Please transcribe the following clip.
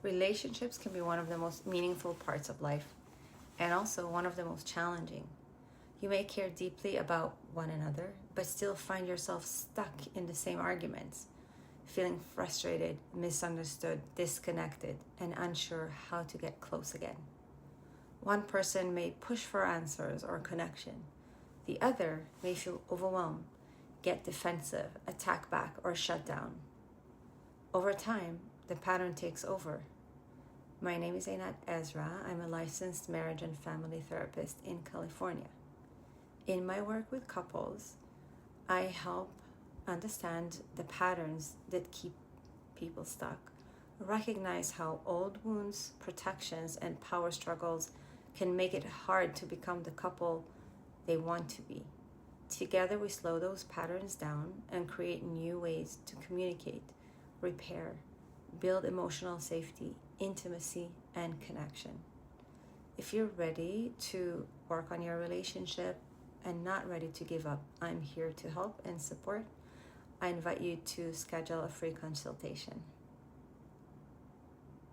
Relationships can be one of the most meaningful parts of life and also one of the most challenging. You may care deeply about one another, but still find yourself stuck in the same arguments, feeling frustrated, misunderstood, disconnected, and unsure how to get close again. One person may push for answers or connection. The other may feel overwhelmed, get defensive, attack back, or shut down. Over time, the pattern takes over. My name is Einat Ezra. I'm a licensed marriage and family therapist in California. In my work with couples, I help understand the patterns that keep people stuck, recognize how old wounds, protections, and power struggles can make it hard to become the couple they want to be. Together, we slow those patterns down and create new ways to communicate, repair, build emotional safety, intimacy, and connection. If you're ready to work on your relationship and not ready to give up, I'm here to help and support. I invite you to schedule a free consultation.